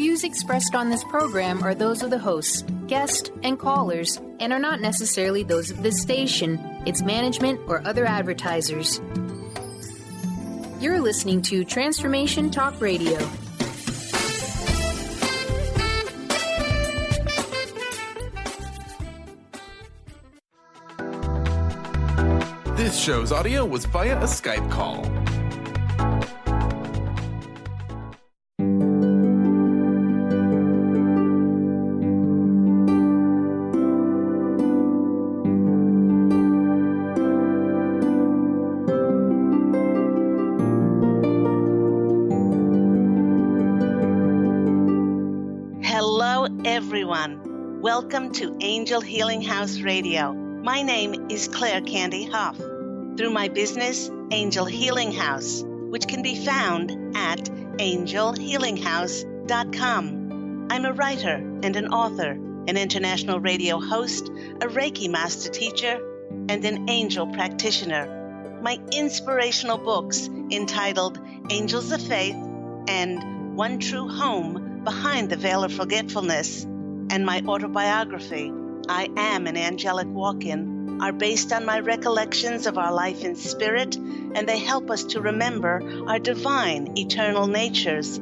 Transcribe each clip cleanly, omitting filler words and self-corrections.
views expressed on this program are those of the hosts, guests, and callers, and are not necessarily those of this station, its management, or other advertisers. You're listening to Transformation Talk Radio. This show's audio was via a Skype call. Hello, everyone. Welcome to Angel Healing House Radio. My name is Candy Hough. Through my business, Angel Healing House, which can be found at angelhealinghouse.com. I'm a writer and an author, an international radio host, a Reiki master teacher, and an angel practitioner. My inspirational books entitled Angels of Faith and One True Home Behind the Veil of Forgetfulness, and my autobiography, I Am an Angelic Walk-In, are based on my recollections of our life in spirit, and they help us to remember our divine, eternal natures.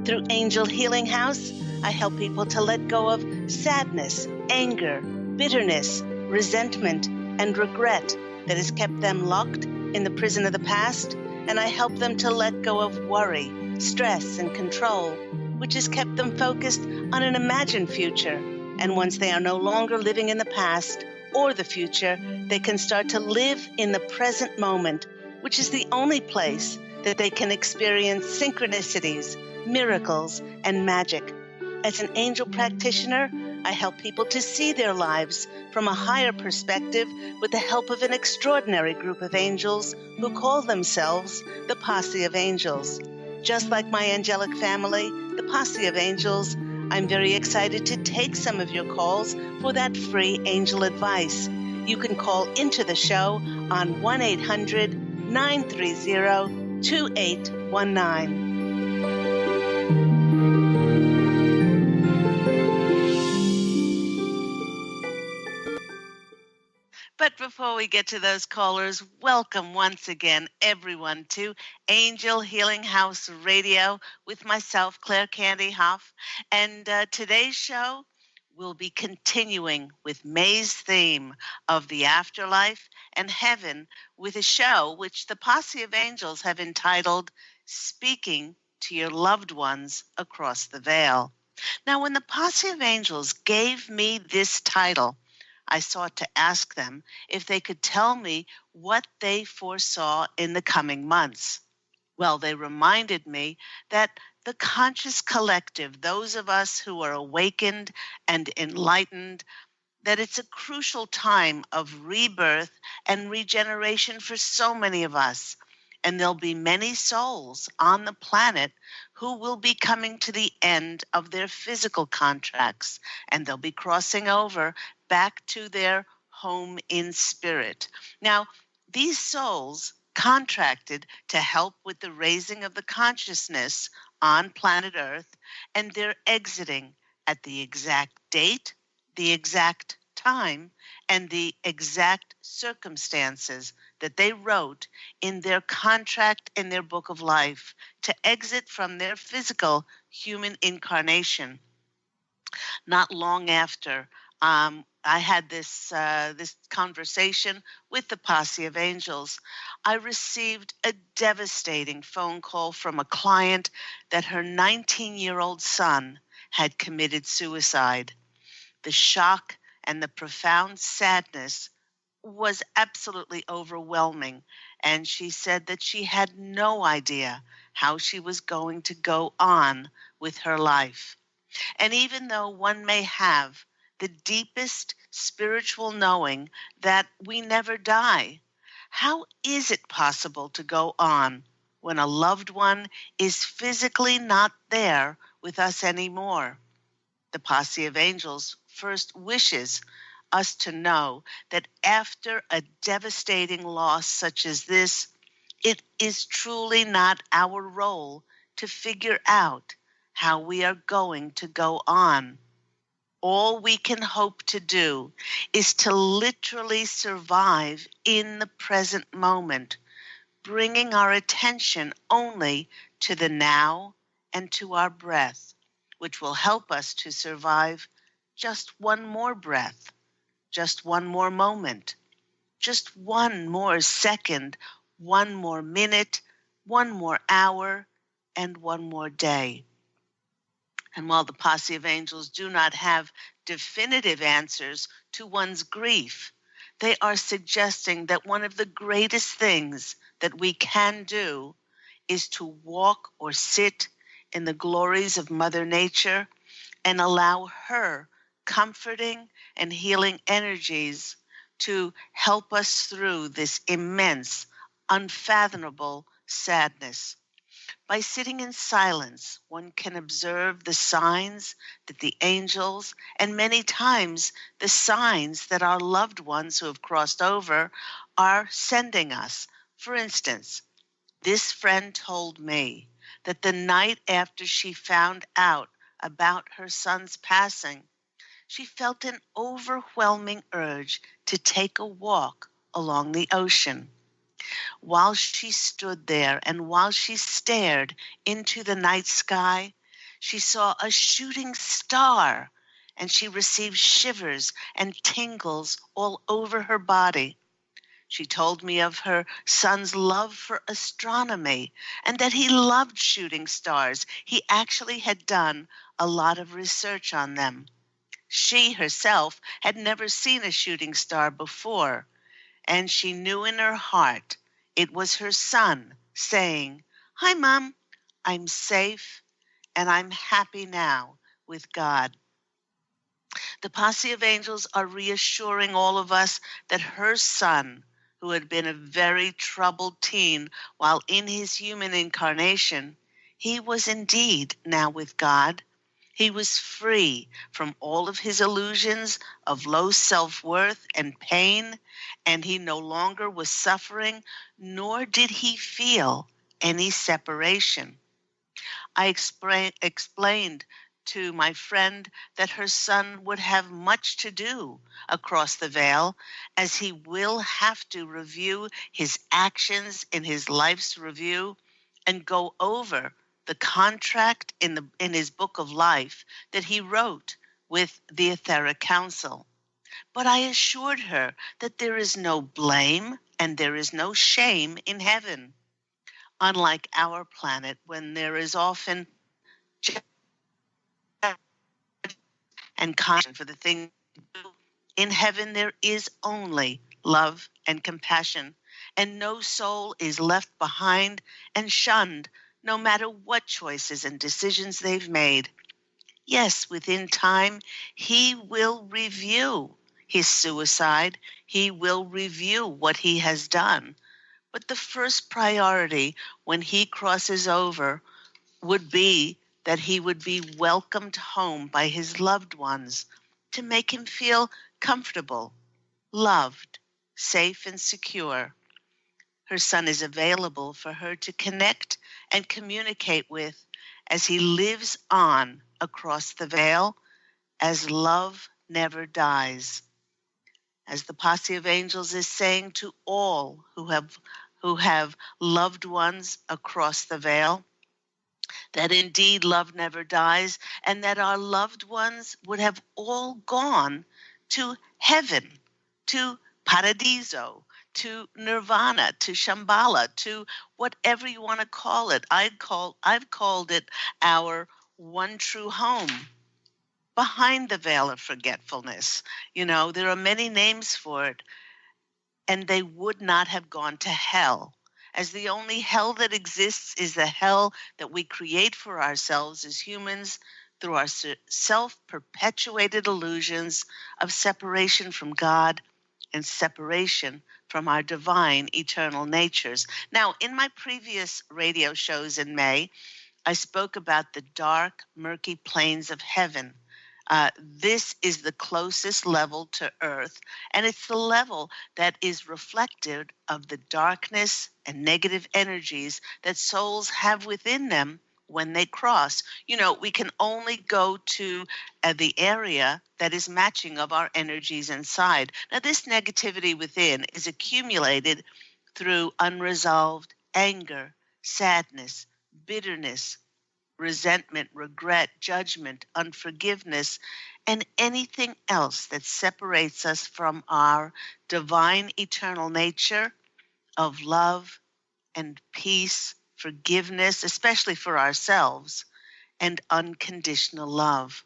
Through Angel Healing House, I help people to let go of sadness, anger, bitterness, resentment, and regret that has kept them locked in the prison of the past, and I help them to let go of worry, stress, and control, which has kept them focused on an imagined future. And once they are no longer living in the past or the future, they can start to live in the present moment, which is the only place that they can experience synchronicities, miracles, and magic. As an angel practitioner, I help people to see their lives from a higher perspective with the help of an extraordinary group of angels who call themselves the Posse of Angels. Just like my angelic family, the Posse of Angels, I'm very excited to take some of your calls for that free angel advice. You can call into the show on 1-800-930-2819. But before we get to those callers, welcome once again, everyone, to Angel Healing House Radio with myself, Candy Hough. And today's show will be continuing with May's theme of the afterlife and heaven with a show which the Posse of Angels have entitled Speaking to Your Loved Ones Across the Veil. Now, when the Posse of Angels gave me this title, I sought to ask them if they could tell me what they foresaw in the coming months. Well, they reminded me that the conscious collective, those of us who are awakened and enlightened, that it's a crucial time of rebirth and regeneration for so many of us. And there'll be many souls on the planet who will be coming to the end of their physical contracts, and they'll be crossing over back to their home in spirit. Now, these souls contracted to help with the raising of the consciousness on planet Earth, and they're exiting at the exact date, the exact time, and the exact circumstances that they wrote in their contract in their book of life to exit from their physical human incarnation. Not long after I had this conversation with the Posse of Angels, I received a devastating phone call from a client that her 19-year-old son had committed suicide. The shock and the profound sadness was absolutely overwhelming, and she said that she had no idea how she was going to go on with her life. And even though one may have the deepest spiritual knowing that we never die, how is it possible to go on when a loved one is physically not there with us anymore? The Posse of Angels first wishes us to know that after a devastating loss such as this, it is truly not our role to figure out how we are going to go on. All we can hope to do is to literally survive in the present moment, bringing our attention only to the now and to our breath, which will help us to survive just one more breath, just one more moment, just one more second, one more minute, one more hour, and one more day. And while the Posse of Angels do not have definitive answers to one's grief, they are suggesting that one of the greatest things that we can do is to walk or sit in the glories of Mother Nature and allow her comforting and healing energies to help us through this immense, unfathomable sadness. By sitting in silence, one can observe the signs that the angels, and many times the signs that our loved ones who have crossed over, are sending us. For instance, this friend told me that the night after she found out about her son's passing, she felt an overwhelming urge to take a walk along the ocean. While she stood there and while she stared into the night sky, she saw a shooting star, and she received shivers and tingles all over her body. She told me of her son's love for astronomy and that he loved shooting stars. He actually had done a lot of research on them. She herself had never seen a shooting star before, and she knew in her heart it was her son saying, "Hi, Mom, I'm safe and I'm happy now with God." The Posse of Angels are reassuring all of us that her son, who had been a very troubled teen while in his human incarnation, he was indeed now with God. He was free from all of his illusions of low self-worth and pain, and he no longer was suffering, nor did he feel any separation. I explained to my friend that her son would have much to do across the veil, as he will have to review his actions in his life's review and go over the contract in his book of life that he wrote with the Etheric Council. But I assured her that there is no blame and there is no shame in heaven. Unlike our planet, when there is often judgment and caution for the things we do, in heaven there is only love and compassion, and no soul is left behind and shunned, no matter what choices and decisions they've made. Yes, within time, he will review his suicide. He will review what he has done. But the first priority when he crosses over would be that he would be welcomed home by his loved ones to make him feel comfortable, loved, safe, and secure. Her son is available for her to connect and communicate with as he lives on across the veil, as love never dies. As the Posse of Angels is saying to all who have loved ones across the veil, that indeed love never dies, and that our loved ones would have all gone to heaven, to paradiso, to nirvana, to Shambhala, to whatever you want to call it. I've called it our one true home, behind the veil of forgetfulness. There are many names for it, and they would not have gone to hell, as the only hell that exists is the hell that we create for ourselves as humans through our self-perpetuated illusions of separation from God and separation from our divine eternal natures. Now, in my previous radio shows in May, I spoke about the dark, murky planes of heaven. This is the closest level to earth, and it's the level that is reflective of the darkness and negative energies that souls have within them when they cross. We can only go to the area that is matching of our energies inside. Now, this negativity within is accumulated through unresolved anger, sadness, bitterness, resentment, regret, judgment, unforgiveness, and anything else that separates us from our divine eternal nature of love and peace, forgiveness, especially for ourselves, and unconditional love.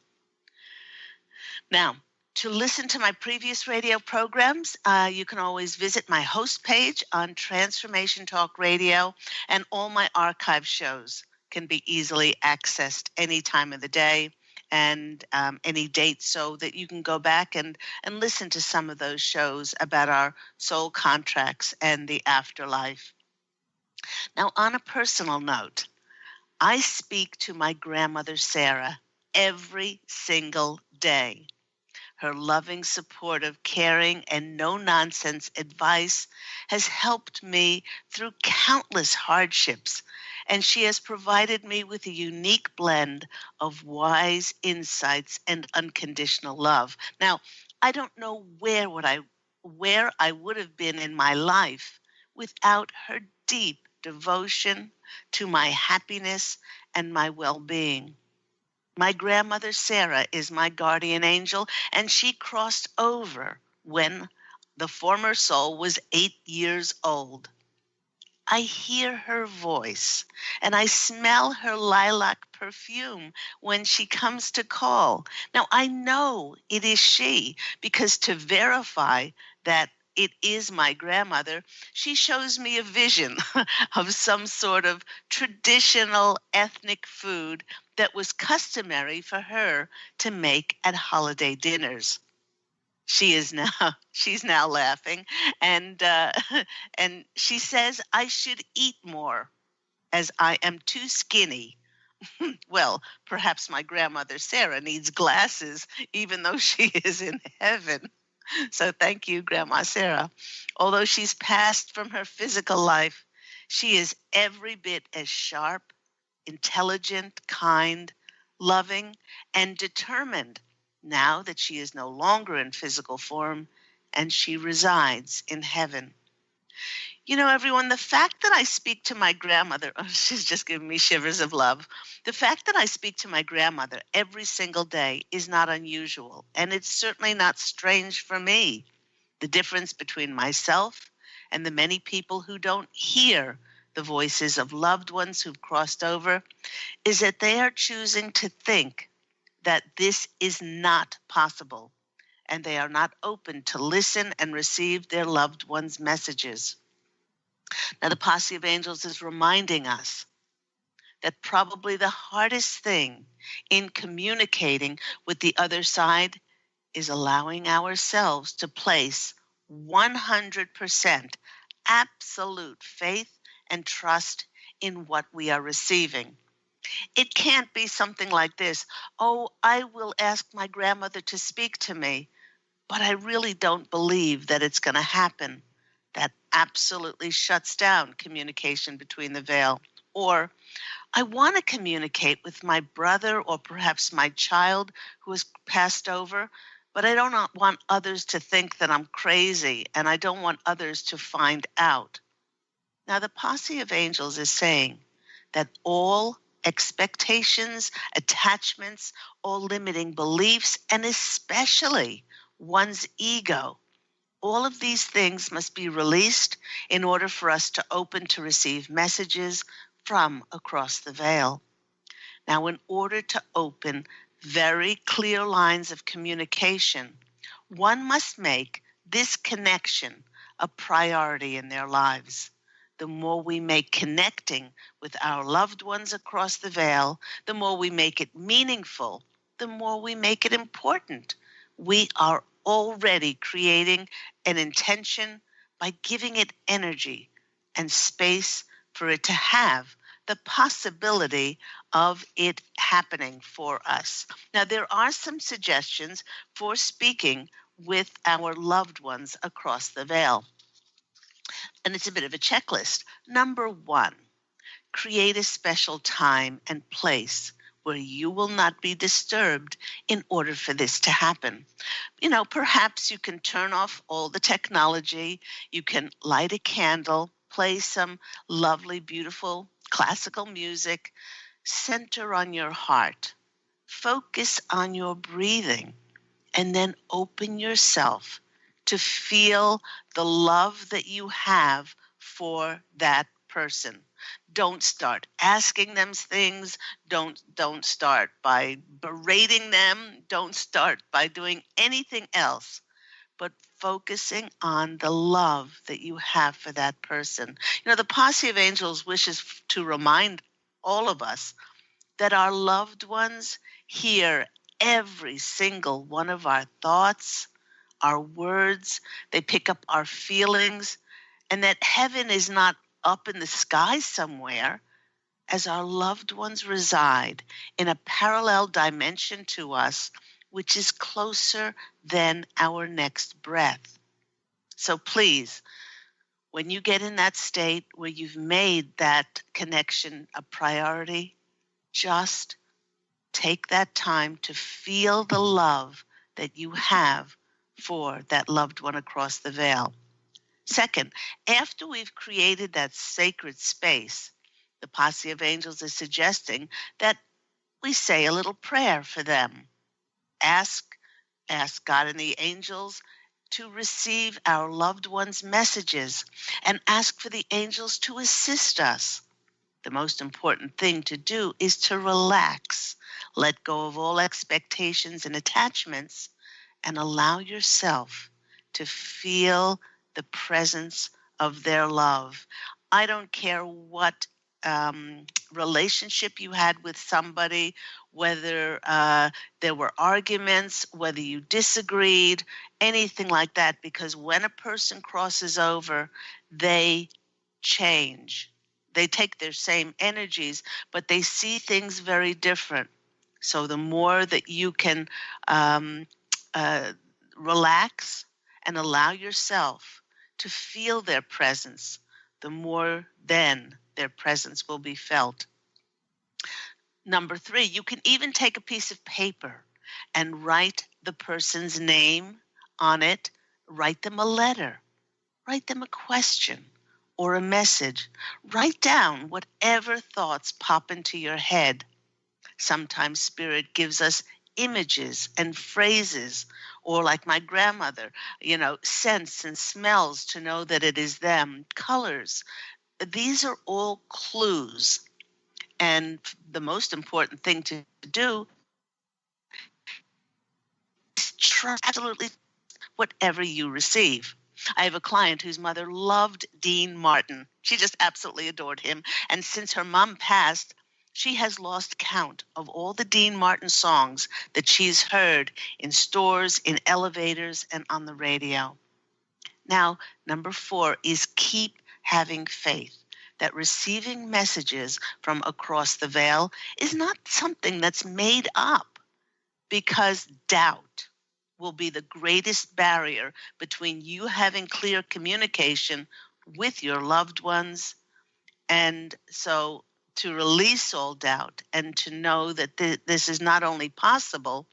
Now, to listen to my previous radio programs, you can always visit my host page on Transformation Talk Radio, and all my archive shows can be easily accessed any time of the day and any date, so that you can go back and listen to some of those shows about our soul contracts and the afterlife. Now, on a personal note, I speak to my grandmother, Sarah, every single day. Her loving, supportive, caring, and no-nonsense advice has helped me through countless hardships, and she has provided me with a unique blend of wise insights and unconditional love. Now, I don't know where I would have been in my life without her deep devotion to my happiness and my well-being. My grandmother, Sarah, is my guardian angel, and she crossed over when the former soul was 8 years old. I hear her voice, and I smell her lilac perfume when she comes to call. Now, I know it is she, because to verify that it is my grandmother, she shows me a vision of some sort of traditional ethnic food that was customary for her to make at holiday dinners. She's now laughing, and and she says I should eat more, as I am too skinny. Well, perhaps my grandmother Sarah needs glasses, even though she is in heaven. So thank you, Grandma Sarah. Although she's passed from her physical life, she is every bit as sharp, intelligent, kind, loving, and determined now that she is no longer in physical form and she resides in heaven. Everyone, the fact that I speak to my grandmother, she's just giving me shivers of love. The fact that I speak to my grandmother every single day is not unusual, and it's certainly not strange for me. The difference between myself and the many people who don't hear the voices of loved ones who've crossed over is that they are choosing to think that this is not possible, and they are not open to listen and receive their loved ones' messages. Now, the Posse of Angels is reminding us that probably the hardest thing in communicating with the other side is allowing ourselves to place 100% absolute faith and trust in what we are receiving. It can't be something like this: oh, I will ask my grandmother to speak to me, but I really don't believe that it's going to happen. That absolutely shuts down communication between the veil. Or, I want to communicate with my brother or perhaps my child who has passed over, but I don't want others to think that I'm crazy, and I don't want others to find out. Now, the Posse of Angels is saying that all expectations, attachments, all limiting beliefs, and especially one's ego, all of these things must be released in order for us to open to receive messages from across the veil. Now, in order to open very clear lines of communication, one must make this connection a priority in their lives. The more we make connecting with our loved ones across the veil, the more we make it meaningful, the more we make it important. We are already creating an intention by giving it energy and space for it to have the possibility of it happening for us. Now, there are some suggestions for speaking with our loved ones across the veil, and it's a bit of a checklist. Number one, create a special time and place where you will not be disturbed in order for this to happen. Perhaps you can turn off all the technology, you can light a candle, play some lovely, beautiful classical music, center on your heart, focus on your breathing, and then open yourself to feel the love that you have for that person. Don't start asking them things. Don't start by berating them. Don't start by doing anything else, but focusing on the love that you have for that person. The Posse of Angels wishes to remind all of us that our loved ones hear every single one of our thoughts, our words. They pick up our feelings, and that heaven is not up in the sky somewhere, as our loved ones reside in a parallel dimension to us, which is closer than our next breath. So please, when you get in that state where you've made that connection a priority, just take that time to feel the love that you have for that loved one across the veil. Second, after we've created that sacred space, the Posse of Angels is suggesting that we say a little prayer for them. Ask God and the angels to receive our loved ones' messages and ask for the angels to assist us. The most important thing to do is to relax, let go of all expectations and attachments, and allow yourself to feel the presence of their love. I don't care what relationship you had with somebody, whether there were arguments, whether you disagreed, anything like that, because when a person crosses over, they change. They take their same energies, but they see things very different. So the more that you can relax and allow yourself to feel their presence, the more then their presence will be felt. Number 3, you can even take a piece of paper and write the person's name on it, write them a letter, write them a question or a message. Write down whatever thoughts pop into your head. Sometimes Spirit gives us images and phrases, or like my grandmother, scents and smells to know that it is them, colors. These are all clues. And the most important thing to do is trust absolutely whatever you receive. I have a client whose mother loved Dean Martin. She just absolutely adored him. And since her mom passed, she has lost count of all the Dean Martin songs that she's heard in stores, in elevators, and on the radio. Now, number 4 is keep having faith that receiving messages from across the veil is not something that's made up, because doubt will be the greatest barrier between you having clear communication with your loved ones. And so to release all doubt and to know that this is not only possible,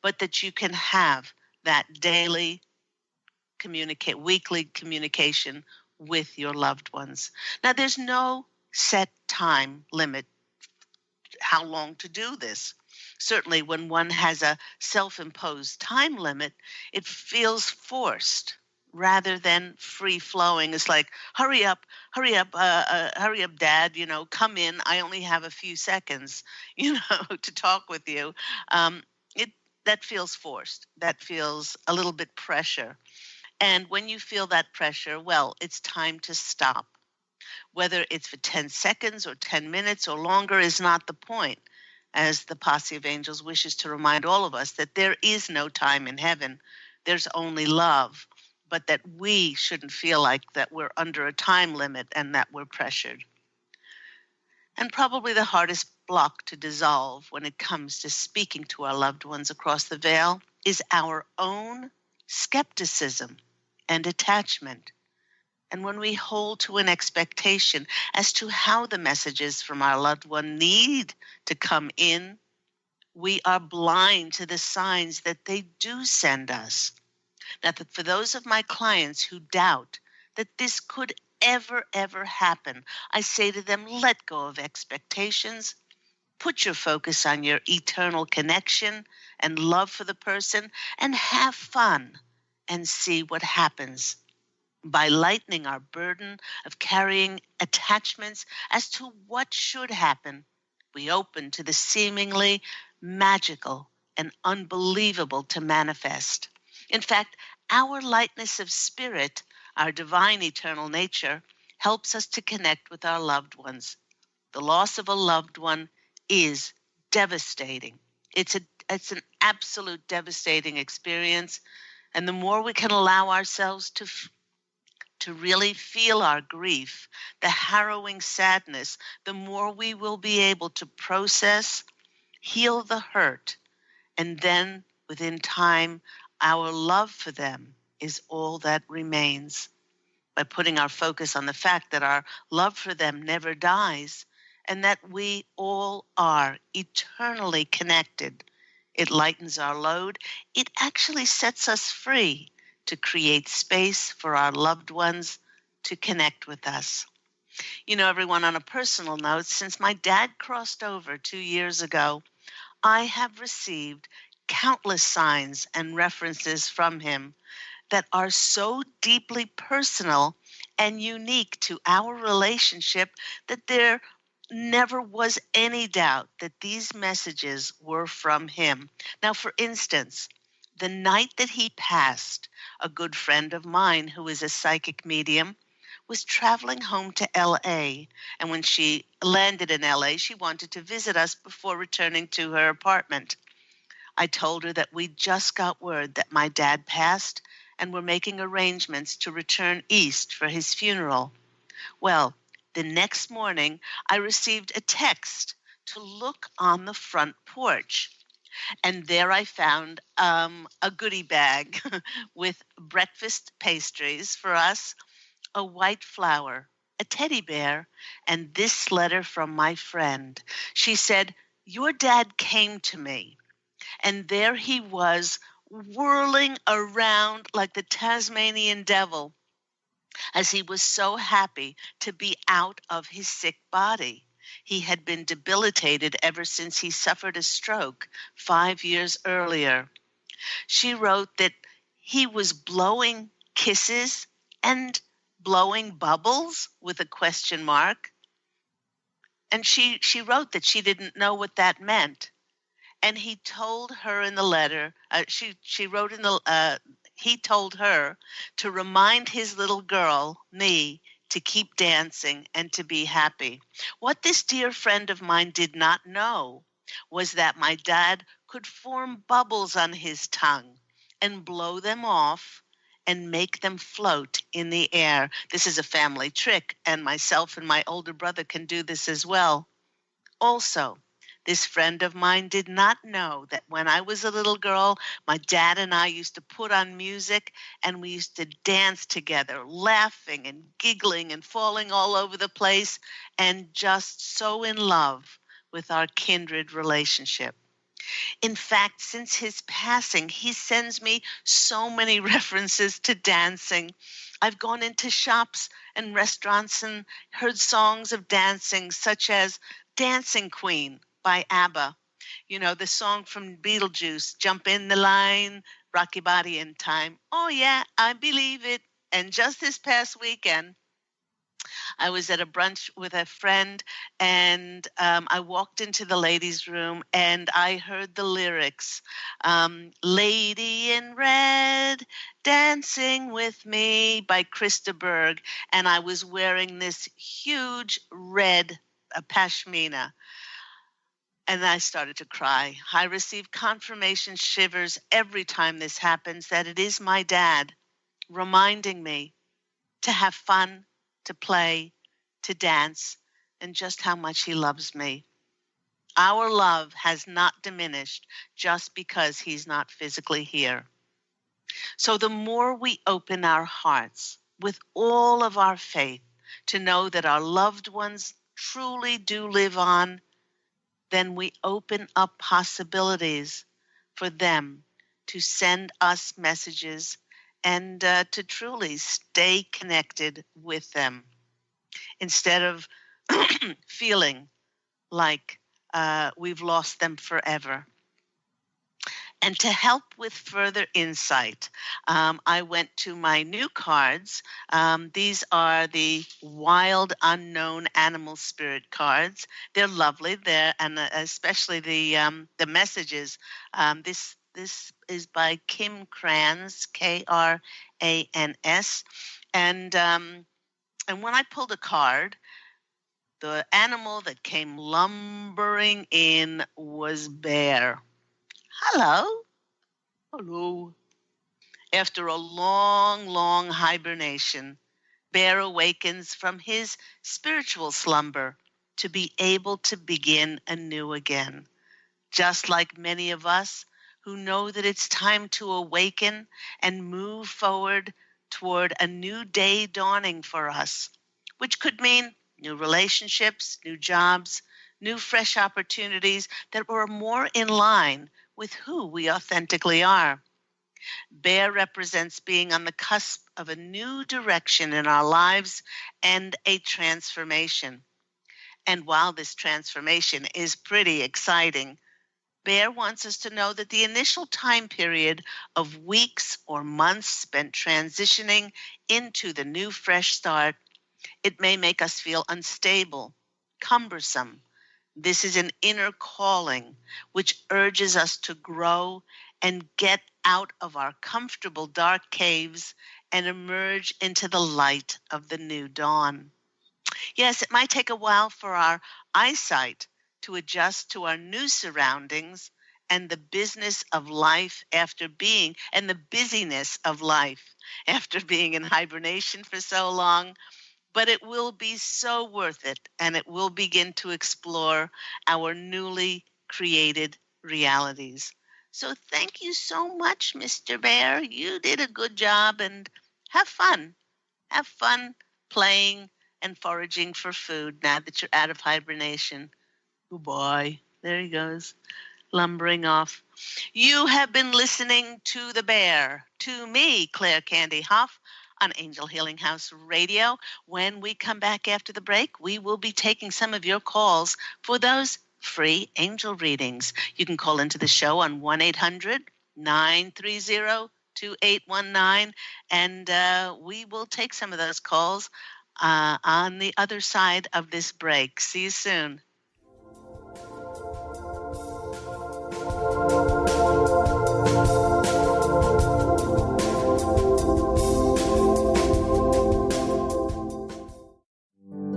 but that you can have that daily weekly communication with your loved ones. Now, there's no set time limit how long to do this. Certainly when one has a self-imposed time limit, it feels forced rather than free-flowing. It's like, hurry up, Dad, come in. I only have a few seconds, to talk with you. That feels forced. That feels a little bit pressure. And when you feel that pressure, well, it's time to stop. Whether it's for 10 seconds or 10 minutes or longer is not the point, as the Posse of Angels wishes to remind all of us that there is no time in heaven. There's only love, but that we shouldn't feel like that we're under a time limit and that we're pressured. And probably the hardest block to dissolve when it comes to speaking to our loved ones across the veil is our own skepticism and attachment. And when we hold to an expectation as to how the messages from our loved one need to come in, we are blind to the signs that they do send us. Now, for those of my clients who doubt that this could ever happen, I say to them, let go of expectations. Put your focus on your eternal connection and love for the person, and have fun and see what happens. By lightening our burden of carrying attachments as to what should happen, we open to the seemingly magical and unbelievable to manifest. In fact, our lightness of spirit, our divine eternal nature, helps us to connect with our loved ones. The loss of a loved one is devastating. It's an absolute devastating experience, and the more we can allow ourselves to really feel our grief, the harrowing sadness, the more we will be able to process, heal the hurt, and then within time, our love for them is all that remains. By putting our focus on the fact that our love for them never dies and that we all are eternally connected, it lightens our load. It actually sets us free to create space for our loved ones to connect with us. You know, everyone, on a personal note, since my dad crossed over 2 years ago, I have received countless signs and references from him that are so deeply personal and unique to our relationship that there never was any doubt that these messages were from him. Now, for instance, the night that he passed, a good friend of mine who is a psychic medium was traveling home to LA. And when she landed in LA, she wanted to visit us before returning to her apartment. I told her that we just got word that my dad passed and were making arrangements to return east for his funeral. Well, the next morning, I received a text to look on the front porch. And there I found a goodie bag with breakfast pastries for us, a white flower, a teddy bear, and this letter from my friend. She said, "Your dad came to me, and there he was, whirling around like the Tasmanian devil, as he was so happy to be out of his sick body. He had been debilitated ever since he suffered a stroke 5 years earlier." She wrote that he was blowing kisses and blowing bubbles with a question mark. And she wrote that she didn't know what that meant. And he told her in the letter, she wrote in the, he told her to remind his little girl, me, to keep dancing and to be happy. What this dear friend of mine did not know was that my dad could form bubbles on his tongue and blow them off and make them float in the air. This is a family trick, and myself and my older brother can do this as well. Also, this friend of mine did not know that when I was a little girl, my dad and I used to put on music and we used to dance together, laughing and giggling and falling all over the place and just so in love with our kindred relationship. In fact, since his passing, he sends me so many references to dancing. I've gone into shops and restaurants and heard songs of dancing, such as Dancing Queen by ABBA. You know, the song from Beetlejuice, Jump in the Line, Rock Your Body in Time. Oh, yeah, I believe it. And just this past weekend, I was at a brunch with a friend, and I walked into the ladies' room and I heard the lyrics, Lady in Red, Dancing with Me by Krista Berg. And I was wearing this huge red pashmina. And I started to cry. I receive confirmation shivers every time this happens that it is my dad reminding me to have fun, to play, to dance, and just how much he loves me. Our love has not diminished just because he's not physically here. So the more we open our hearts, with all of our faith to know that our loved ones truly do live on, then we open up possibilities for them to send us messages and to truly stay connected with them instead of feeling like we've lost them forever. And to help with further insight, I went to my new cards. These are the Wild Unknown Animal Spirit cards. They're lovely. And especially the messages. This is by Kim Krans, Krans, and when I pulled a card, the animal that came lumbering in was bear. Hello. Hello. After a long, long hibernation, Bear awakens from his spiritual slumber to be able to begin anew again. Just like many of us who know that it's time to awaken and move forward toward a new day dawning for us, which could mean new relationships, new jobs, new fresh opportunities that were more in line with who we authentically are. Bear represents being on the cusp of a new direction in our lives and a transformation. And while this transformation is pretty exciting, Bear wants us to know that the initial time period of weeks or months spent transitioning into the new fresh start, it may make us feel unstable, cumbersome. This is an inner calling which urges us to grow and get out of our comfortable dark caves and emerge into the light of the new dawn. Yes, it might take a while for our eyesight to adjust to our new surroundings and the business of life after being, and the busyness of life after being in hibernation for so long. But it will be so worth it, and it will begin to explore our newly created realities. So thank you so much, Mr. Bear. You did a good job, and have fun. Have fun playing and foraging for food now that you're out of hibernation. Goodbye. There he goes, lumbering off. You have been listening to The Bear, to me, Claire Candy Hough, on Angel Healing House Radio. When we come back after the break, we will be taking some of your calls for those free angel readings. You can call into the show on 1-800-930-2819, and we will take some of those calls on the other side of this break. See you soon.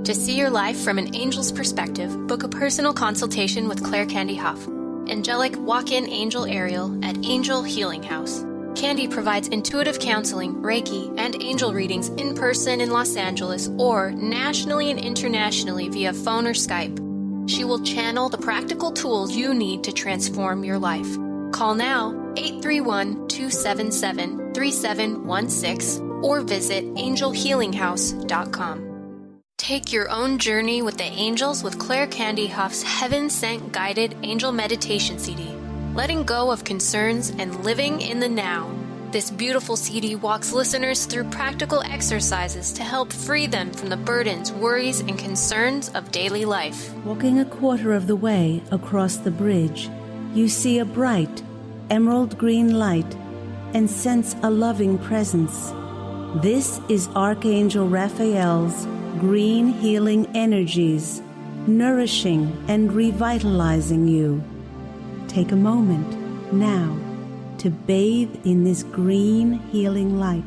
To see your life from an angel's perspective, book a personal consultation with Claire Candy Hough, angelic walk-in angel Ariel at Angel Healing House. Candy provides intuitive counseling, Reiki, and angel readings in person in Los Angeles or nationally and internationally via phone or Skype. She will channel the practical tools you need to transform your life. Call now, 831-277-3716, or visit angelhealinghouse.com. Take your own journey with the angels with Claire Candy Hough's Heaven Sent Guided Angel Meditation CD, letting go of concerns and living in the now. This beautiful CD walks listeners through practical exercises to help free them from the burdens, worries, and concerns of daily life. Walking a quarter of the way across the bridge, you see a bright, emerald green light and sense a loving presence. This is Archangel Raphael's green healing energies, nourishing and revitalizing you. Take a moment now to bathe in this green healing light.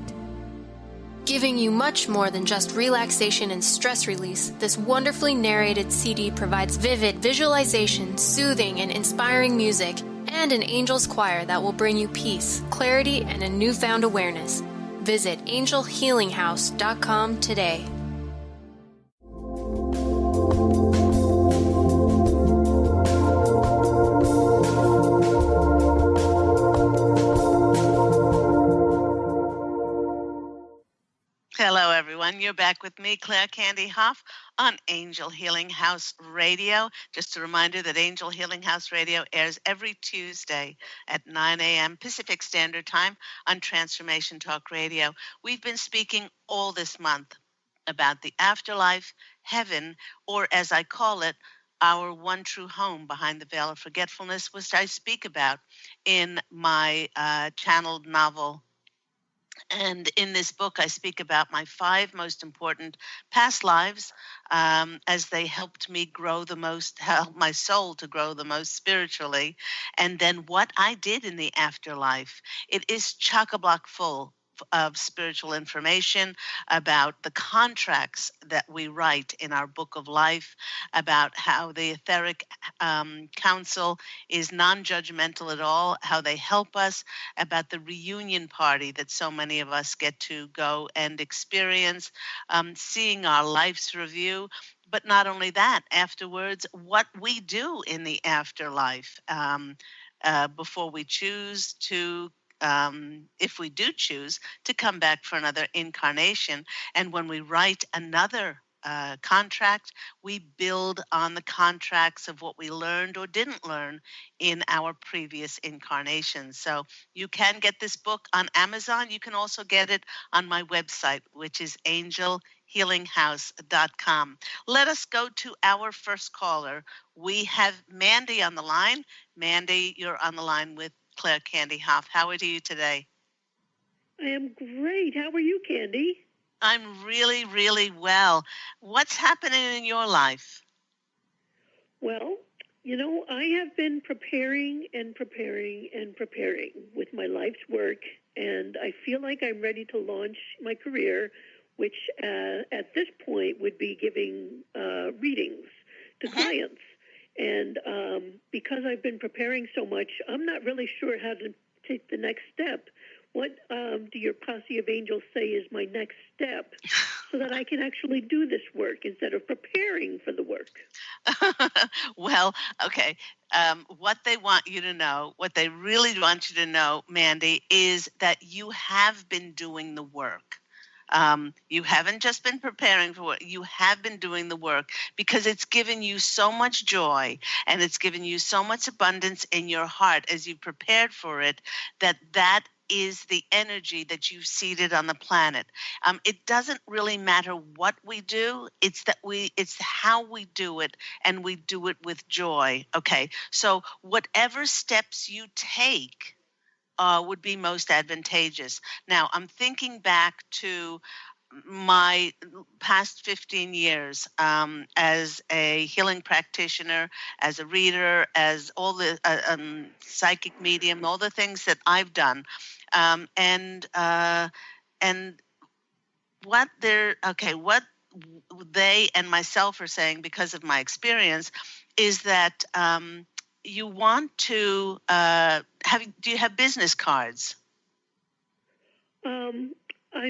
Giving you much more than just relaxation and stress release, this wonderfully narrated CD provides vivid visualization, soothing and inspiring music, and an angel's choir that will bring you peace, clarity, and a newfound awareness. Visit angelhealinghouse.com today. Hello, And you're back with me, Claire Candy Hough, on Angel Healing House Radio. Just a reminder that Angel Healing House Radio airs every Tuesday at 9 a.m. Pacific Standard Time on Transformation Talk Radio. We've been speaking all this month about the afterlife, heaven, or as I call it, our one true home behind the veil of forgetfulness, which I speak about in my channeled novel. And in this book, I speak about my 5 most important past lives as they helped me grow the most, help my soul to grow the most spiritually. And then what I did in the afterlife. It is chock-a-block full of spiritual information about the contracts that we write in our book of life, about how the etheric council is non-judgmental at all, how they help us, about the reunion party that so many of us get to go and experience, seeing our life's review. But not only that, afterwards, what we do in the afterlife before we choose to if we do choose to come back for another incarnation. And when we write another contract, we build on the contracts of what we learned or didn't learn in our previous incarnations. So you can get this book on Amazon. You can also get it on my website, which is angelhealinghouse.com. Let us go to our first caller. We have Mandy on the line. Mandy, you're on the line with Claire Candy Hough. How are you today? I am great. How are you, Candy? I'm really, really well. What's happening in your life? Well, I have been preparing with my life's work, and I feel like I'm ready to launch my career, which at this point would be giving readings to clients. And because I've been preparing so much, I'm not really sure how to take the next step. What do your Posse of Angels say is my next step so that I can actually do this work instead of preparing for the work? Well, okay. What they want you to know, what they really want you to know, Mandy, is that you have been doing the work. You haven't just been preparing for it. You have been doing the work because it's given you so much joy and it's given you so much abundance in your heart as you prepared for it, that is the energy that you've seeded on the planet. It doesn't really matter what we do. It's how we do it, and we do it with joy. Okay. So whatever steps you take would be most advantageous. Now, I'm thinking back to my past 15 years as a healing practitioner, as a reader, as all the psychic medium, all the things that I've done, and what what they and myself are saying because of my experience is that you want to do you have business cards? I'm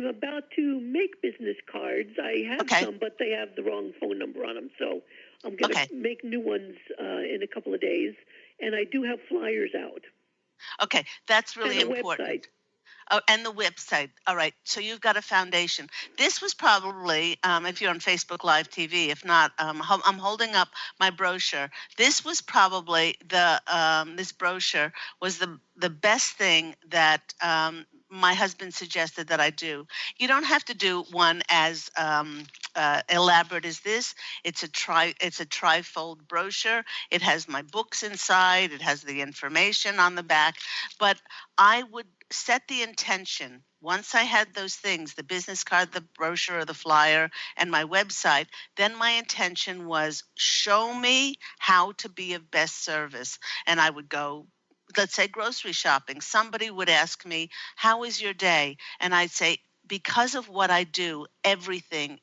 about to make business cards. I have some, but they have the wrong phone number on them. So I'm going to make new ones in a couple of days. And I do have flyers out. Okay, that's really important. Website. Oh, and the website. All right. So you've got a foundation. This was probably, if you're on Facebook Live TV, if not, I'm holding up my brochure. This was probably this brochure was the best thing that my husband suggested that I do. You don't have to do one as elaborate as this. It's a trifold brochure. It has my books inside. It has the information on the back. But I would set the intention, once I had those things, the business card, the brochure, or the flyer, and my website, then my intention was show me how to be of best service. And I would go, let's say, grocery shopping. Somebody would ask me, how is your day? And I'd say, because of what I do, every day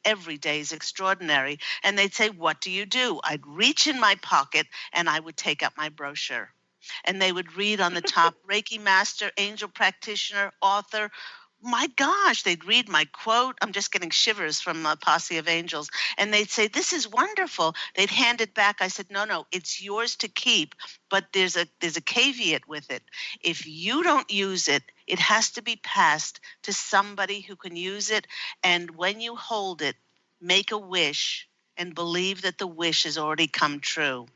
is extraordinary. And they'd say, what do you do? I'd reach in my pocket and I would take up my brochure. And they would read on the top, Reiki master, angel practitioner, author, my gosh, they'd read my quote. I'm just getting shivers from Posse of Angels. And they'd say, this is wonderful. They'd hand it back. I said, no, it's yours to keep. But there's a caveat with it. If you don't use it, it has to be passed to somebody who can use it. And when you hold it, make a wish and believe that the wish has already come true.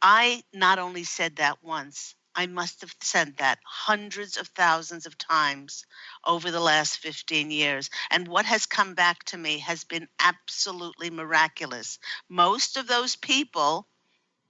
I not only said that once, I must have said that hundreds of thousands of times over the last 15 years. And what has come back to me has been absolutely miraculous. Most of those people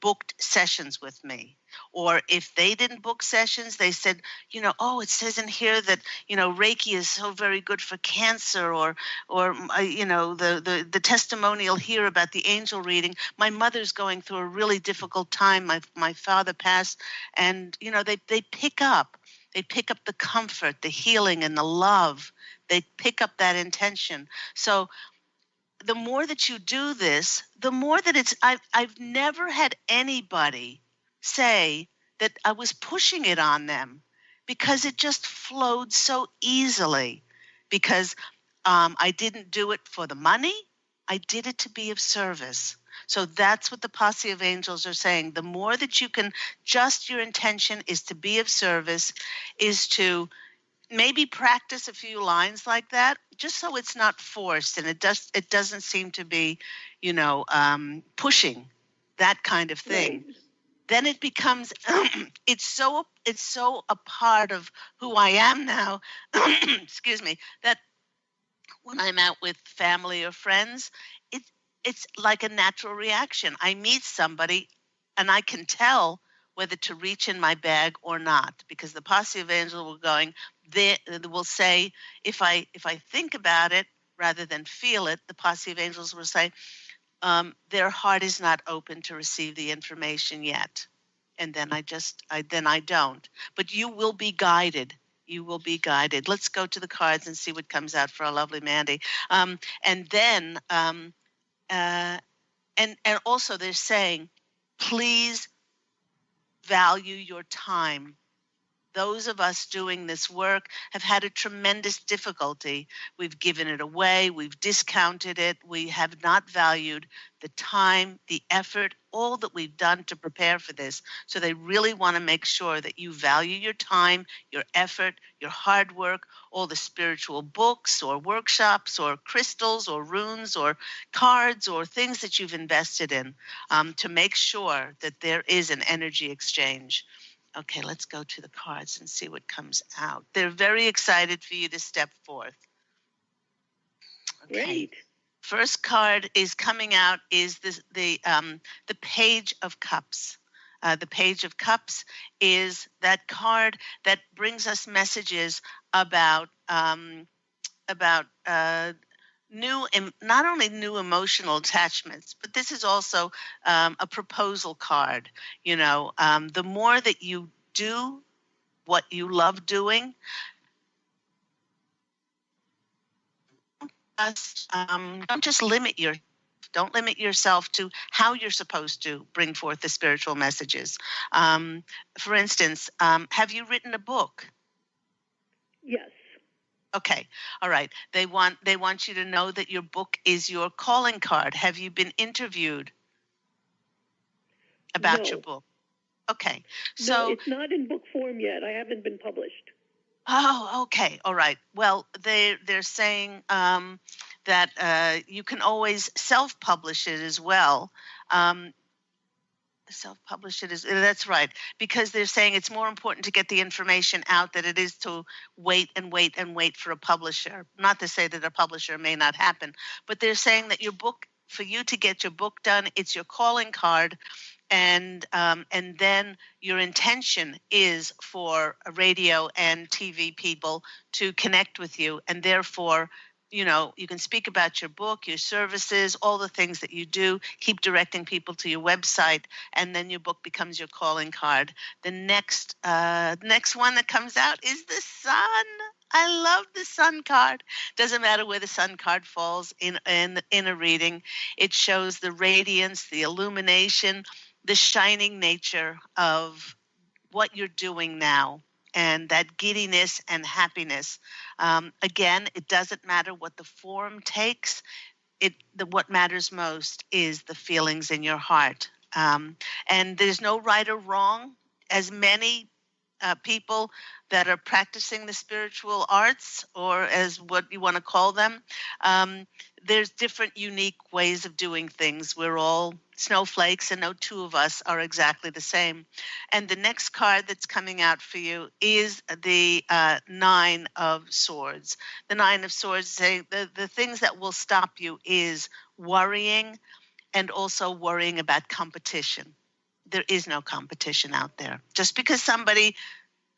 booked sessions with me. Or if they didn't book sessions, they said, it says in here that, Reiki is so very good for cancer, or the testimonial here about the angel reading. My mother's going through a really difficult time. My father passed, and, they pick up. They pick up the comfort, the healing, and the love. They pick up that intention. So the more that you do this, the more that I've never had anybody say that I was pushing it on them, because it just flowed so easily, because I didn't do it for the money. I did it to be of service. So that's what the Posse of Angels are saying. The more that you can, just your intention is to be of service, is to maybe practice a few lines like that, just so it's not forced and it doesn't seem to be, pushing that kind of thing. Right. Then it becomes it's so a part of who I am now. Excuse me. That when I'm out with family or friends, it's like a natural reaction. I meet somebody and I can tell whether to reach in my bag or not, because the Posse of Angels they will say, if I think about it rather than feel it, the Posse of Angels will say, their heart is not open to receive the information yet. And then I don't. But you will be guided. You will be guided. Let's go to the cards and see what comes out for our lovely Mandy. And also they're saying, please value your time. Those of us doing this work have had a tremendous difficulty. We've given it away. We've discounted it. We have not valued the time, the effort, all that we've done to prepare for this. So they really want to make sure that you value your time, your effort, your hard work, all the spiritual books or workshops or crystals or runes or cards or things that you've invested in, to make sure that there is an energy exchange. Okay, let's go to the cards and see what comes out. They're very excited for you to step forth. Okay. Great. First card is coming out is the Page of Cups. The Page of Cups is that card that brings us messages about not only new emotional attachments, but this is also a proposal card. The more that you do what you love doing, don't just don't limit yourself to how you're supposed to bring forth the spiritual messages. For instance, have you written a book? Yes. Okay. All right. They want you to know that your book is your calling card. Have you been interviewed about your book? Okay. So no, it's not in book form yet. I haven't been published. Oh, okay. All right. Well, they're saying that you can always self-publish it as well. Self-publish it that's right, because they're saying it's more important to get the information out than it is to wait and wait and wait for a publisher. Not to say that a publisher may not happen, but they're saying that your book, for you to get your book done, it's your calling card. And then your intention is for radio and TV people to connect with you, and therefore, you can speak about your book, your services, all the things that you do. Keep directing people to your website, and then your book becomes your calling card. The next one that comes out is the Sun. I love the Sun card. Doesn't matter where the Sun card falls in a reading. It shows the radiance, the illumination, the shining nature of what you're doing now. and that giddiness and happiness. Again, it doesn't matter what the form takes. What matters most is the feelings in your heart. And there's no right or wrong. As many people that are practicing the spiritual arts, or as what you want to call them, there's different unique ways of doing things. We're all snowflakes, and no two of us are exactly the same. And the next card that's coming out for you is the Nine of Swords. The Nine of Swords say the things that will stop you is worrying, and also worrying about competition. There is no competition out there. Just because somebody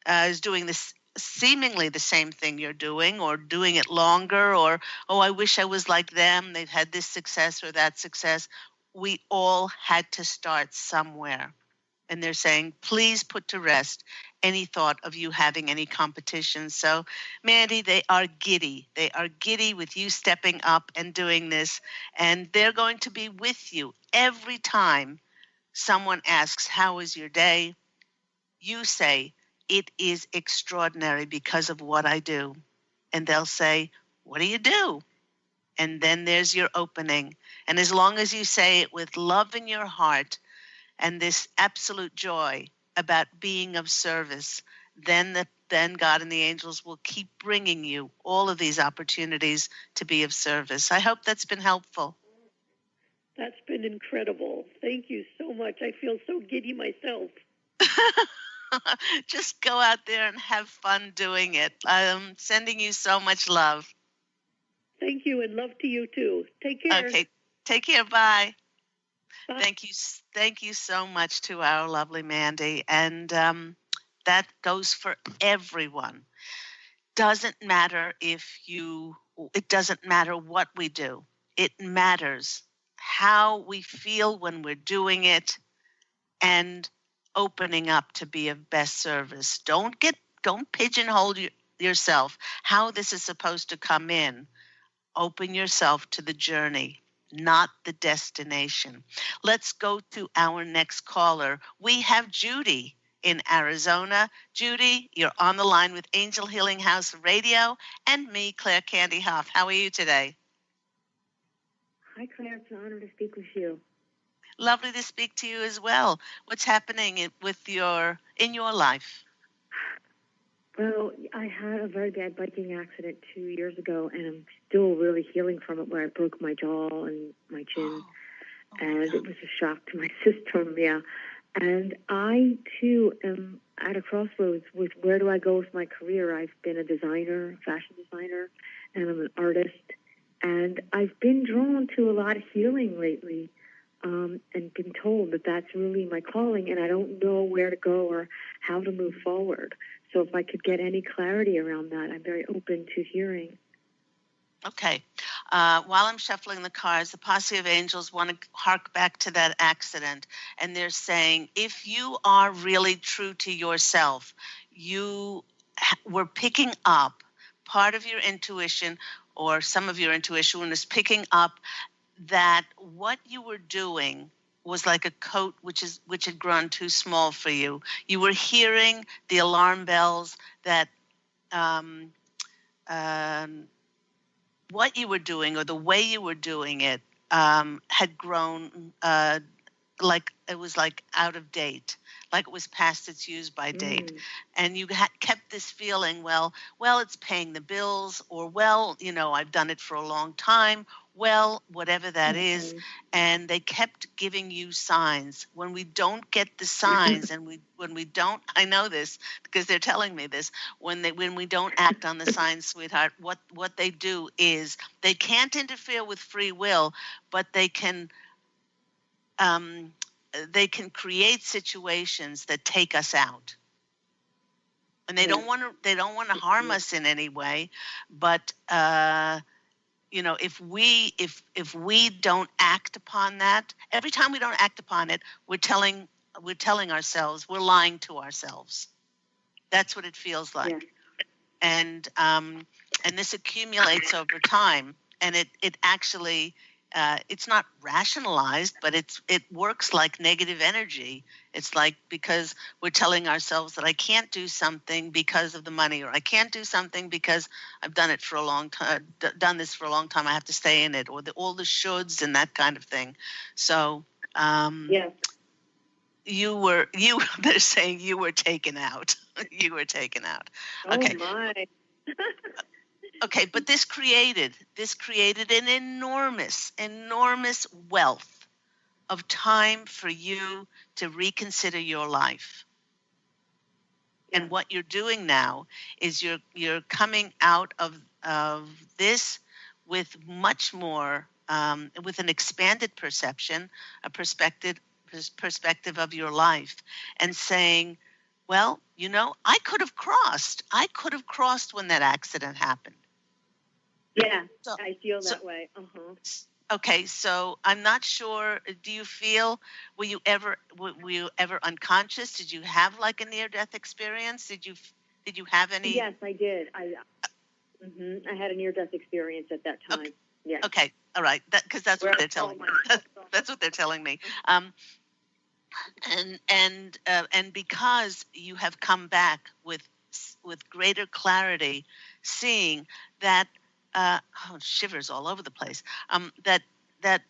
is doing this seemingly the same thing you're doing, or doing it longer, or, oh, I wish I was like them, they've had this success or that success. We all had to start somewhere. And they're saying, please put to rest any thought of you having any competition. So, Mandy, they are giddy. They are giddy with you stepping up and doing this. And they're going to be with you every time someone asks, how is your day? You say, it is extraordinary because of what I do. And they'll say, what do you do? And then there's your opening. And as long as you say it with love in your heart and this absolute joy about being of service, then God and the angels will keep bringing you all of these opportunities to be of service. I hope that's been helpful. That's been incredible. Thank you so much. I feel so giddy myself. Just go out there and have fun doing it. I'm sending you so much love. Thank you, and love to you too. Take care. Okay, take care. Bye. Bye. Thank you so much to our lovely Mandy, and that goes for everyone. It doesn't matter what we do. It matters how we feel when we're doing it, and opening up to be of best service. Don't pigeonhole yourself how this is supposed to come in. Open yourself to the journey, not the destination. Let's go to our next caller. We have Judy in Arizona. Judy, you're on the line with Angel Healing House Radio and me, Claire Candy Hough. How are you today? Hi, Claire. It's an honor to speak with you. Lovely to speak to you as well. What's happening in your life? Well, I had a very bad biking accident 2 years ago, and I'm still really healing from it, where I broke my jaw and my chin, and it was a shock to my system, yeah. And I, too, am at a crossroads with where do I go with my career. I've been a designer, fashion designer, and I'm an artist, and I've been drawn to a lot of healing lately. And been told that that's really my calling, and I don't know where to go or how to move forward. So if I could get any clarity around that, I'm very open to hearing. Okay. While I'm shuffling the cards, the Posse of Angels want to hark back to that accident, and they're saying, if you are really true to yourself, you were picking up part of your intuition, or some of your intuition is picking up that what you were doing was like a coat which had grown too small for you. You were hearing the alarm bells that what you were doing, or the way you were doing it, had grown like it was like out of date, like it was past its use by date. And you kept this feeling, well, it's paying the bills, or, I've done it for a long time, whatever that is. And they kept giving you signs. When we don't get the signs, and when we don't, I know this because they're telling me this, when we don't act on the signs, sweetheart, what they do is they can't interfere with free will, but they can create situations that take us out. And they don't want to harm us in any way, but if we don't act upon that, every time we don't act upon it, we're telling ourselves, we're lying to ourselves. That's what it feels like. Yeah. And this accumulates over time, and it actually it's not rationalized, but it works like negative energy. It's like, because we're telling ourselves that I can't do something because of the money, or I can't do something because I've done it for a long time, done this for a long time, I have to stay in it, or all the shoulds and that kind of thing. So they're saying you were taken out. You were taken out. Okay. Oh my. Okay, but this created an enormous wealth of time for you to reconsider your life. Yeah. And what you're doing now is you're coming out of this with much more, with an expanded perception, a perspective of your life, and saying, well, I could have crossed when that accident happened. Yeah, so, I feel that way. Okay, so I'm not sure. Do you feel? Were you ever unconscious? Did you have like a near-death experience? Did you have any? Yes, I did. I had a near-death experience at that time. Okay. Yes. Okay. All right. Because that's what they're telling me. That's what they're telling me. And because you have come back with greater clarity, seeing that. Shivers all over the place. That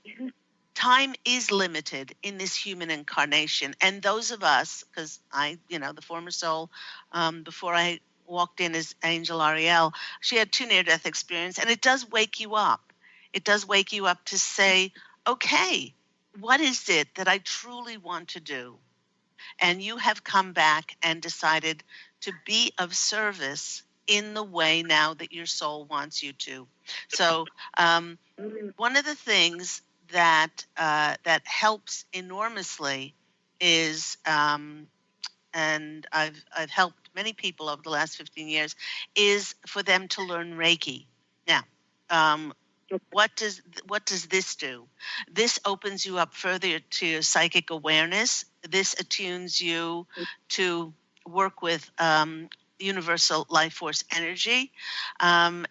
time is limited in this human incarnation, and those of us, because I, the former soul, before I walked in as Angel Ariel, she had 2 near-death experiences, and it does wake you up. It does wake you up to say, okay, what is it that I truly want to do? And you have come back and decided to be of service in the way now that your soul wants you to. So one of the things that helps enormously is, and I've helped many people over the last 15 years, is for them to learn Reiki. Now, what does this do? This opens you up further to your psychic awareness. This attunes you to work with universal life force energy, and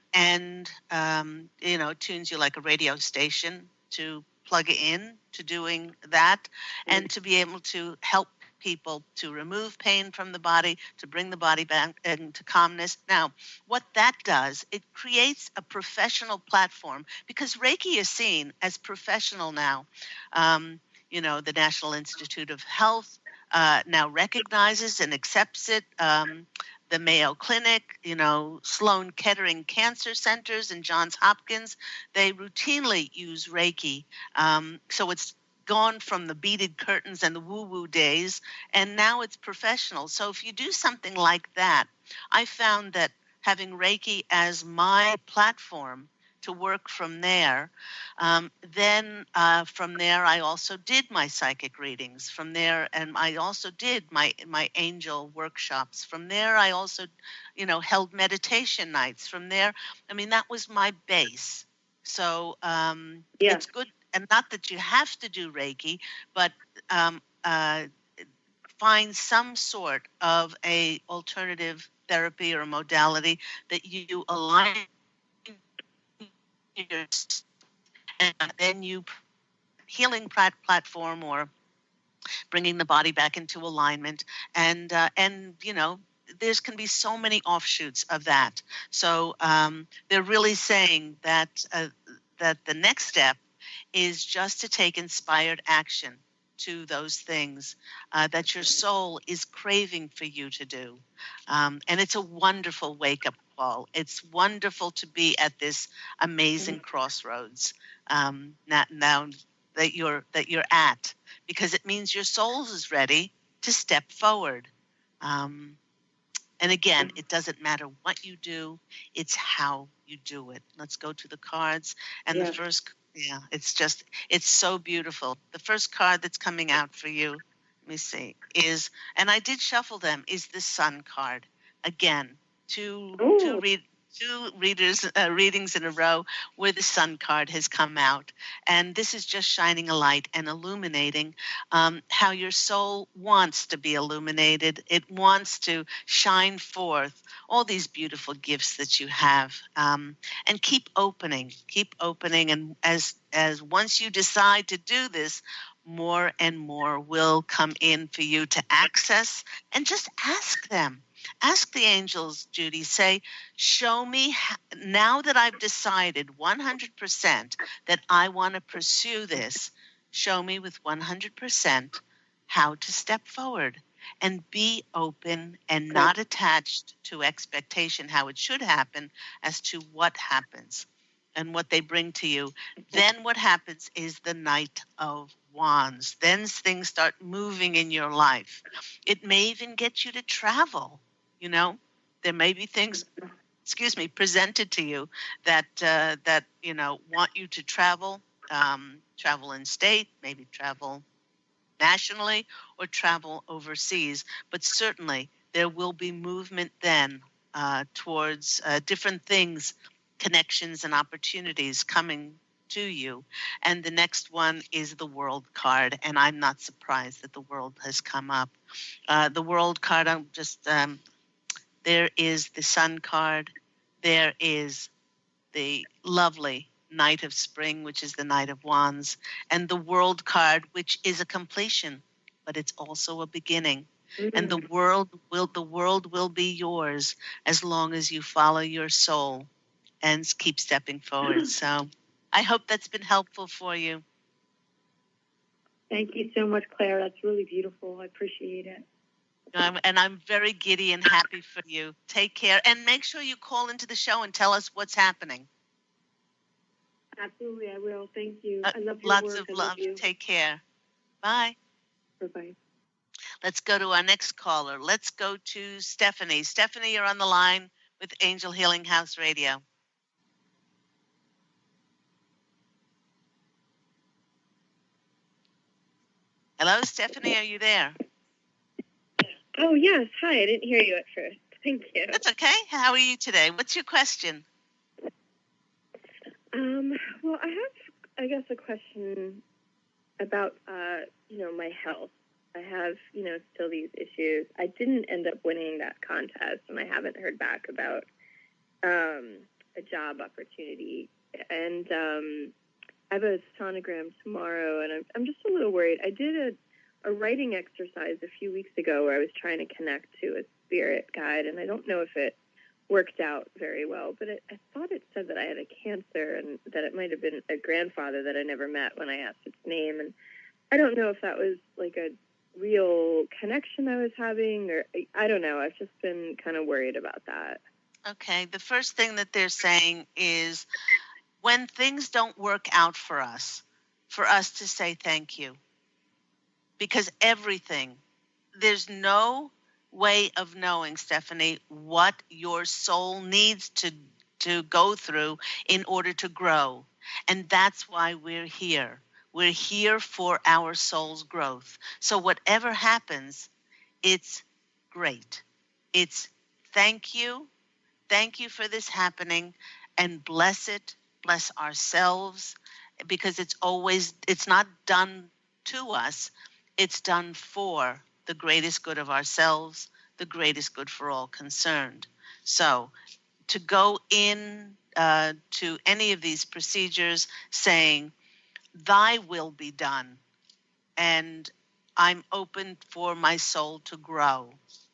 tunes you like a radio station to plug in to doing that, and to be able to help people to remove pain from the body, to bring the body back into calmness. Now, what that does, it creates a professional platform, because Reiki is seen as professional now. The National Institute of Health now recognizes and accepts it. The Mayo Clinic, Sloan Kettering Cancer Centers, and Johns Hopkins, they routinely use Reiki. So it's gone from the beaded curtains and the woo-woo days, and now it's professional. So if you do something like that, I found that having Reiki as my platform to work from there, then from there I also did my psychic readings from there, and I also did my angel workshops from there. I also held meditation nights from there. I mean, that was my base. So it's good, and not that you have to do Reiki, but find some sort of a alternative therapy or modality that you align, and then you healing platform, or bringing the body back into alignment, and there's can be so many offshoots of that. So they're really saying that the next step is just to take inspired action to those things that your soul is craving for you to do. And it's a wonderful wake-up call. It's wonderful to be at this amazing crossroads now that you're at, because it means your soul is ready to step forward. And again, it doesn't matter what you do, it's how you do it. Let's go to the cards. And the first, it's so beautiful. The first card that's coming out for you, let me see, is, and I did shuffle them, is the Sun card. Again, two readings in a row where the Sun card has come out. And this is just shining a light and illuminating how your soul wants to be illuminated. It wants to shine forth all these beautiful gifts that you have. And keep opening. And as as once you decide to do this, more and more will come in for you to access, and just ask them. Ask the angels, Judy. Say, show me, now that I've decided 100% that I want to pursue this, show me with 100% how to step forward and be open and not attached to expectation, how it should happen, as to what happens and what they bring to you. Then what happens is the Knight of Wands. Then things start moving in your life. It may even get you to travel. There may be things, presented to you that want you to travel, travel in state, maybe travel nationally or travel overseas. But certainly there will be movement then towards different things, connections and opportunities coming to you. And the next one is the World card, and I'm not surprised that the World has come up. The World card, there is the Sun card, there is the lovely Knight of Spring, which is the Knight of Wands, and the World card, which is a completion, but it's also a beginning. Mm-hmm. And the world will be yours as long as you follow your soul and keep stepping forward. So I hope that's been helpful for you. Thank you so much, Claire. That's really beautiful. I appreciate it. And I'm very giddy and happy for you. Take care. And make sure you call into the show and tell us what's happening. Absolutely, I will. Thank you. I love your lots work. of love. Take care. Bye. Bye-bye. Let's go to our next caller. Let's go to Stephanie. Stephanie, you're on the line with Angel Healing House Radio. Hello, Stephanie, are you there? Oh, yes. Hi, I didn't hear you at first. Thank you. That's okay. How are you today? What's your question? Well, I have, I guess, a question about, my health. I have, still these issues. I didn't end up winning that contest, and I haven't heard back about a job opportunity. And I have a sonogram tomorrow, and I'm just a little worried. I did a writing exercise a few weeks ago where I was trying to connect to a spirit guide, and I don't know if it worked out very well, but I thought it said that I had a cancer and that it might have been a grandfather that I never met when I asked its name, and I don't know if that was like a real connection I was having, or I don't know. I've just been kind of worried about that. Okay, the first thing that they're saying is when things don't work out for us to say thank you. Because there's no way of knowing, Stephanie, what your soul needs to go through in order to grow. And that's why we're here. We're here for our soul's growth. So whatever happens, it's great. It's thank you. Thank you for this happening, and bless it. Bless ourselves, because it's not done to us. It's done for the greatest good of ourselves, the greatest good for all concerned. So to go in to any of these procedures saying, thy will be done, and I'm open for my soul to grow.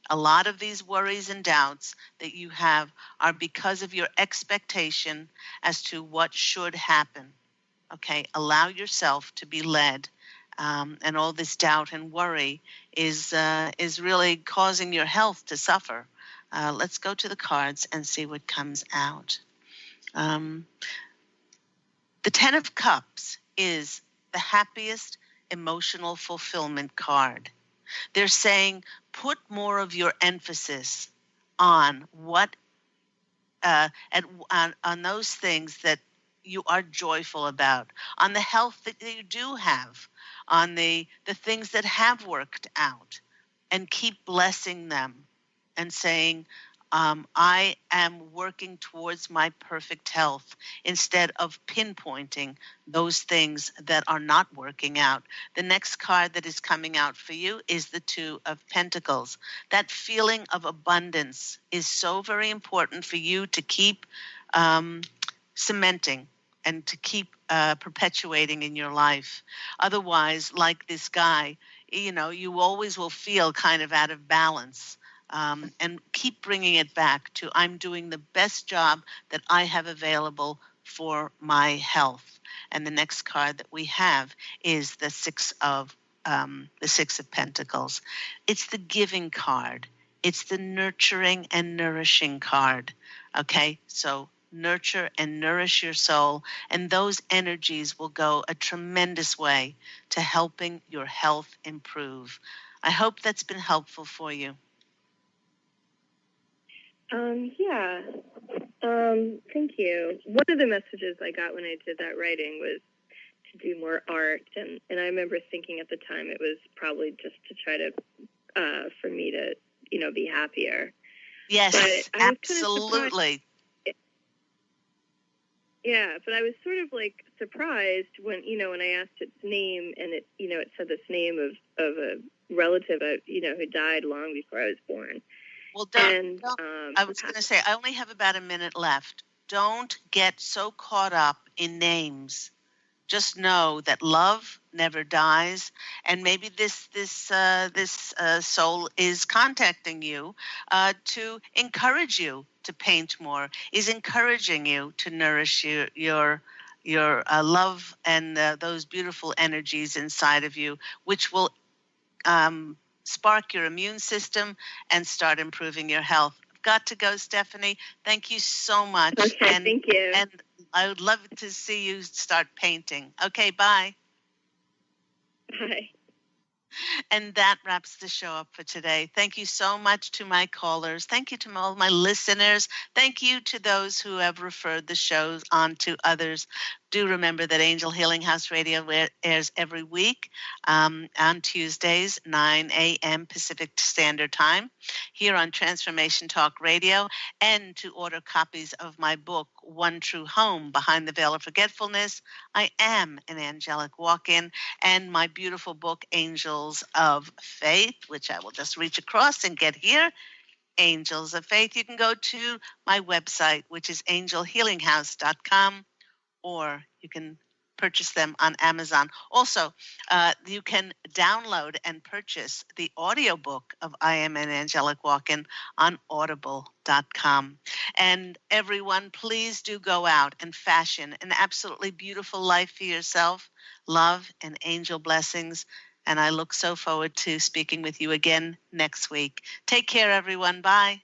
A lot of these worries and doubts that you have are because of your expectation as to what should happen. Okay, allow yourself to be led. And all this doubt and worry is really causing your health to suffer. Let's go to the cards and see what comes out. The Ten of Cups is the happiest emotional fulfillment card. They're saying put more of your emphasis on on those things that you are joyful about, on the health that you do have, on the things that have worked out, and keep blessing them and saying, I am working towards my perfect health, instead of pinpointing those things that are not working out. The next card that is coming out for you is the Two of Pentacles. That feeling of abundance is so very important for you to keep cementing and to keep perpetuating in your life. Otherwise, like this guy, you always will feel kind of out of balance. And keep bringing it back to, I'm doing the best job that I have available for my health. And the next card that we have is the Six of Pentacles. It's the giving card. It's the nurturing and nourishing card. Okay, so nurture and nourish your soul, and those energies will go a tremendous way to helping your health improve. I hope that's been helpful for you. Yeah. Thank you. One of the messages I got when I did that writing was to do more art, and I remember thinking at the time it was probably just to try to, for me to, be happier. Yes, but absolutely. Yeah, but I was sort of like surprised when, when I asked its name, and it, it said this name of a relative, who died long before I was born. Well, I was going to say, I only have about a minute left. Don't get so caught up in names. Just know that love never dies, and maybe this soul is contacting you to encourage you to paint more, is encouraging you to nourish your love and those beautiful energies inside of you, which will spark your immune system and start improving your health. I've got to go, Stephanie. Thank you so much. Okay, thank you. And I would love to see you start painting. Okay, bye. Bye. And that wraps the show up for today. Thank you so much to my callers. Thank you to all my listeners. Thank you to those who have referred the shows on to others. Do remember that Angel Healing House Radio airs every week on Tuesdays, 9 a.m. Pacific Standard Time, here on Transformation Talk Radio. And to order copies of my book, One True Home, Behind the Veil of Forgetfulness, I Am an Angelic Walk-In, and my beautiful book, Angels of Faith, which I will just reach across and get here. Angels of Faith. You can go to my website, which is angelhealinghouse.com, or you can purchase them on Amazon. Also, you can download and purchase the audiobook of I Am an Angelic Walk-In on audible.com. And everyone, please do go out and fashion an absolutely beautiful life for yourself. Love and angel blessings. And I look so forward to speaking with you again next week. Take care, everyone. Bye.